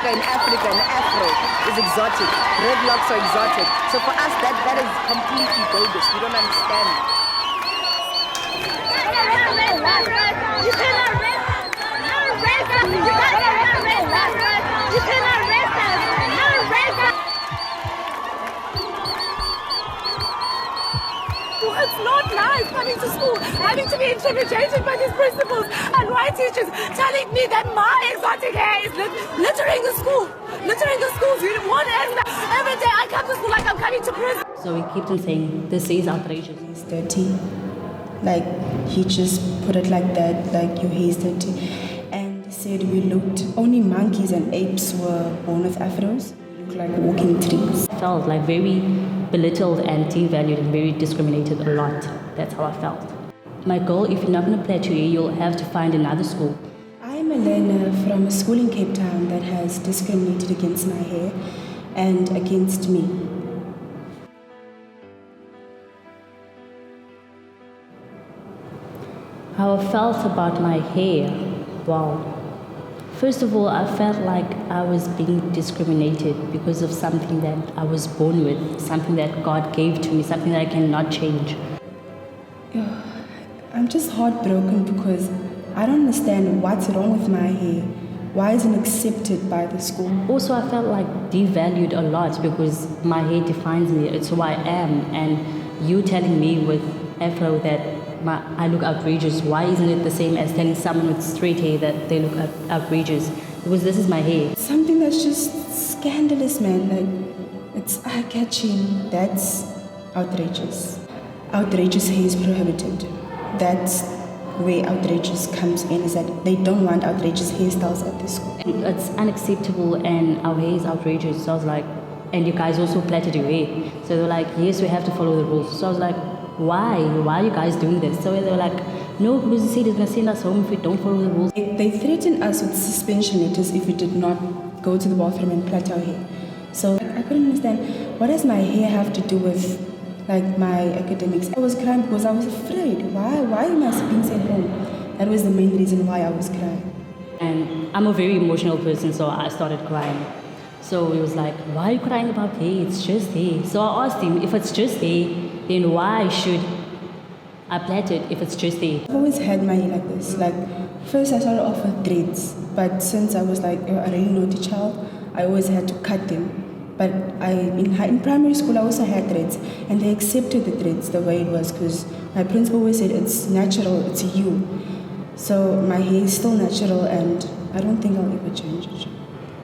Africa, in Africa, an afro is exotic. Dreadlocks are exotic. So for us, that is completely bogus. We don't understand. You cannot arrest us. No arrest us. You cannot arrest us. You cannot arrest us. No arrest us. It's not nice coming to school, having to be intimidated by these principals and white teachers telling me that my exotic hair is littering the school. Littering the schools. You want to every day I come to school like I'm coming to prison. So he kept on saying, this is outrageous. He's dirty. Like, he just put it like that, like, your hair's dirty. And he said we looked, only monkeys and apes were born with afros. We looked like walking trees. I felt like very belittled and devalued and very discriminated a lot. That's how I felt. My goal, if you're not going to plait your hair, you'll have to find another school. I'm a learner from a school in Cape Town that has discriminated against my hair and against me. How I felt about my hair, wow. First of all, I felt like I was being discriminated because of something that I was born with, something that God gave to me, something that I cannot change. I'm just heartbroken because I don't understand what's wrong with my hair. Why isn't it accepted by the school? Also, I felt like devalued a lot because my hair defines me, it's who I am, and you telling me with afro that I look outrageous. Why isn't it the same as telling someone with straight hair that they look outrageous? Because this is my hair. Something that's just scandalous, man. Like, it's eye-catching. That's outrageous. Outrageous hair is prohibited. That's where outrageous comes in, is that they don't want outrageous hairstyles at the school. It's unacceptable and our hair is outrageous. So I was like, and you guys also plaited your hair. So they were like, yes, we have to follow the rules. So I was like, why are you guys doing this? So they were like, no, because he said he's going to send us home if we don't follow the rules. They threatened us with suspension letters if we did not go to the bathroom and plait our hair. So I couldn't understand, what does my hair have to do with like my academics? I was crying because I was afraid. Why am I being sent home? That was the main reason why I was crying. And I'm a very emotional person, so I started crying. So he was like, why are you crying about hair? It's just hair. So I asked him, if it's just hair, then why should I plait it if it's just hair? I've always had my hair like this. Like, first I started off with dreads, but since I was like a really naughty child, I always had to cut them. But in primary school, I also had dreads, and they accepted the dreads the way it was because my principal always said it's natural, it's you. So my hair is still natural, and I don't think I'll ever change it.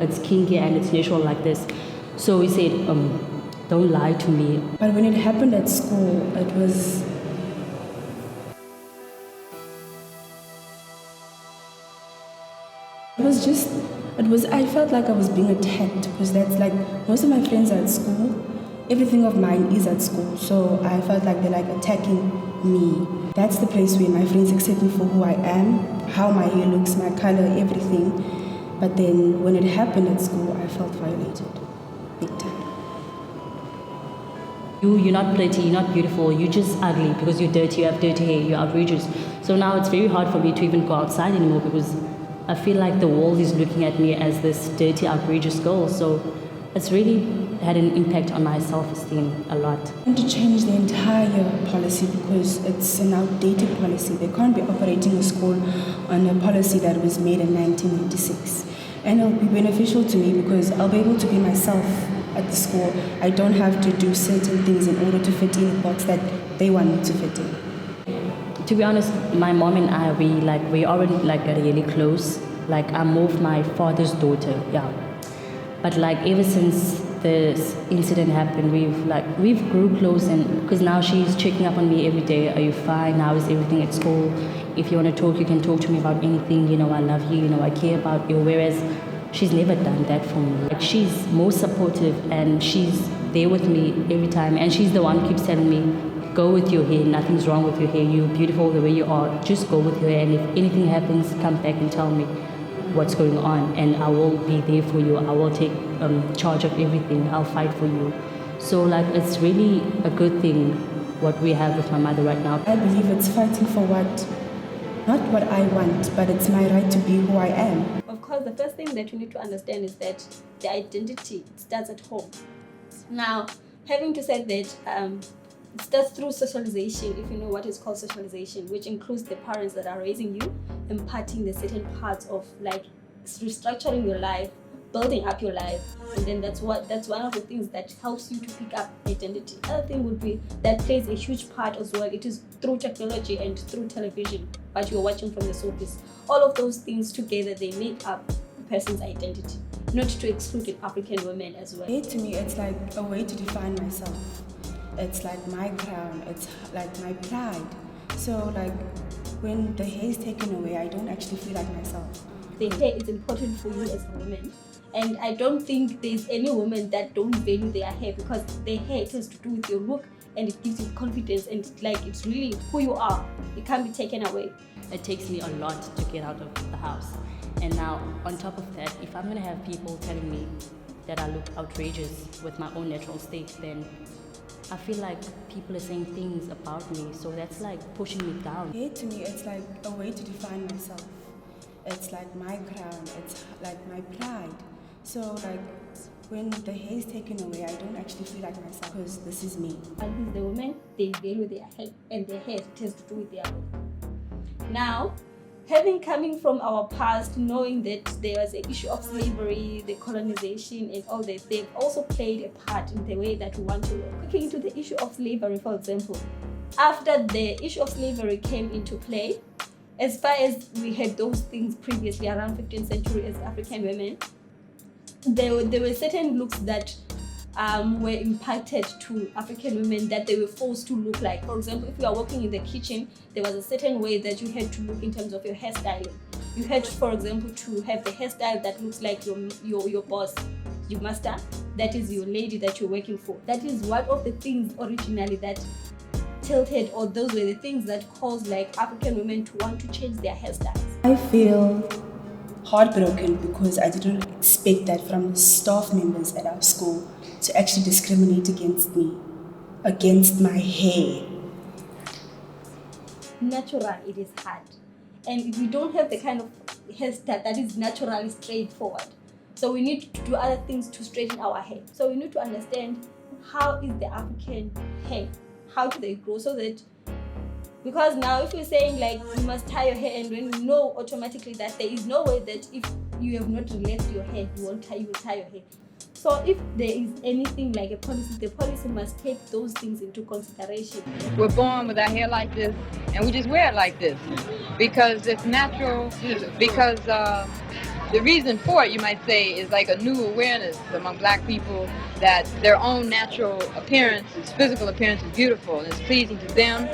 It's kinky and it's natural like this. So he said, don't lie to me. But when it happened at school, it was I felt like I was being attacked because that's like, most of my friends are at school. Everything of mine is at school. So I felt like they're like attacking me. That's the place where my friends accept me for who I am, how my hair looks, my color, everything. But then when it happened at school, I felt violated. Big time. You're not pretty, you're not beautiful, you're just ugly because you're dirty, you have dirty hair, you're outrageous. So now it's very hard for me to even go outside anymore because I feel like the world is looking at me as this dirty, outrageous girl. So it's really had an impact on my self-esteem a lot. I want to change the entire policy because it's an outdated policy. They can't be operating a school on a policy that was made in 1996. And it'll be beneficial to me because I'll be able to be myself at the school. I don't have to do certain things in order to fit in the box that they want me to fit in. To be honest, my mom and I, we already really close. Like, I'm more of my father's daughter, yeah. But like ever since this incident happened, we've grew close, and because now she's checking up on me every day. Are you fine? How is everything at school? If you want to talk, you can talk to me about anything. You know, I love you. You know, I care about you. Whereas she's never done that for me. Like, she's more supportive and she's there with me every time. And she's the one who keeps telling me, go with your hair. Nothing's wrong with your hair. You're beautiful the way you are. Just go with your hair. And if anything happens, come back and tell me what's going on, and I will be there for you. I will take charge of everything. I'll fight for you. So like, it's really a good thing what we have with my mother right now. I believe it's fighting for not what I want, but it's my right to be who I am. Of course, the first thing that you need to understand is that the identity starts at home. Now, having to say that, it starts through socialization, if you know what is called socialization, which includes the parents that are raising you, imparting the certain parts of like restructuring your life, building up your life, and then that's one of the things that helps you to pick up identity. Other thing would be that plays a huge part as well. It is through technology and through television, what you're watching from the soapies. All of those things together, they make up a person's identity, not to exclude African women as well. To me, it's like a way to define myself. It's like my crown, it's like my pride. So like when the hair is taken away, I don't actually feel like myself. The hair is important for you as a woman, and I don't think there's any woman that don't value their hair, because their hair has to do with your look, and it gives you confidence, and it's really who you are. It can't be taken away. It takes me a lot to get out of the house. And now, on top of that, if I'm gonna have people telling me that I look outrageous with my own natural state, then I feel like people are saying things about me, so that's like pushing me down. Hair to me, it's like a way to define myself. It's like my crown, it's like my pride. So like when the hair is taken away, I don't actually feel like myself, because this is me. And the women, they value their hair, and their hair has to do with their look. Now, coming from our past, knowing that there was an issue of slavery, the colonization, and all this, they've also played a part in the way that we want to look. Looking into the issue of slavery, for example, after the issue of slavery came into play, as far as we had those things previously around 15th century as African women, there were certain looks that were impacted to African women that they were forced to look like. For example, if you are working in the kitchen, there was a certain way that you had to look in terms of your hairstyling. You had, for example, to have the hairstyle that looks like your boss, your master, that is your lady that you're working for. That is one of the things originally that tilted, or those were the things that caused like African women to want to change their hairstyles. I feel heartbroken because I didn't expect that from staff members at our school to actually discriminate against me, against my hair. Natural, it is hard. And we don't have the kind of hairstyle that is naturally straightforward. So we need to do other things to straighten our hair. So we need to understand how is the African hair, how do they grow, so that, because now if you're saying like you must tie your hair, and when you know automatically that there is no way that if you have not relaxed your hair, you will tie your hair. So if there is anything like a policy, the policy must take those things into consideration. We're born with our hair like this, and we just wear it like this because it's natural, because the reason for it, you might say, is like a new awareness among black people that their own natural appearance, physical appearance, is beautiful and it's pleasing to them.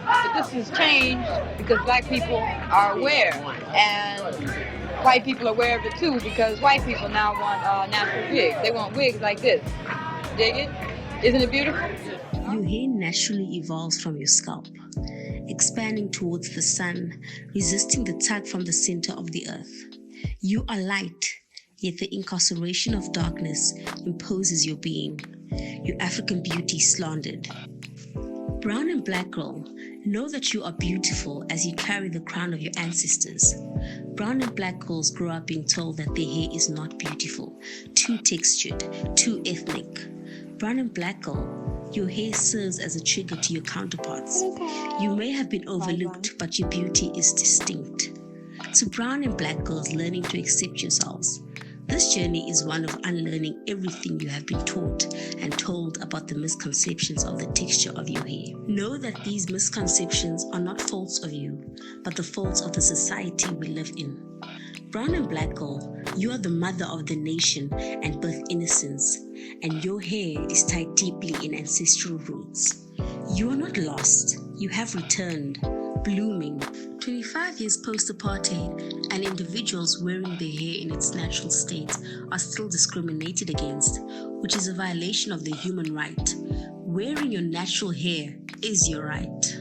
But this has changed because black people are aware, and white people are aware of it too, because white people now want natural wigs. They want wigs like this. Dig it? Isn't it beautiful? Your hair naturally evolves from your scalp, expanding towards the sun, resisting the tug from the center of the earth. You are light, yet the incarceration of darkness imposes your being. Your African beauty slandered. Brown and black girl, know that you are beautiful as you carry the crown of your ancestors. Brown and black girls grow up being told that their hair is not beautiful, too textured, too ethnic. Brown and black girl, your hair serves as a trigger to your counterparts. You may have been overlooked, but your beauty is distinct. To brown and black girls learning to accept yourselves, this journey is one of unlearning everything you have been taught and told about the misconceptions of the texture of your hair. Know that these misconceptions are not faults of you, but the faults of the society we live in. Brown and black girl, you are the mother of the nation and birth innocence, and your hair is tied deeply in ancestral roots. You are not lost, you have returned, blooming. 25 years post-apartheid, and individuals wearing their hair in its natural state are still discriminated against, which is a violation of the human right. Wearing your natural hair is your right.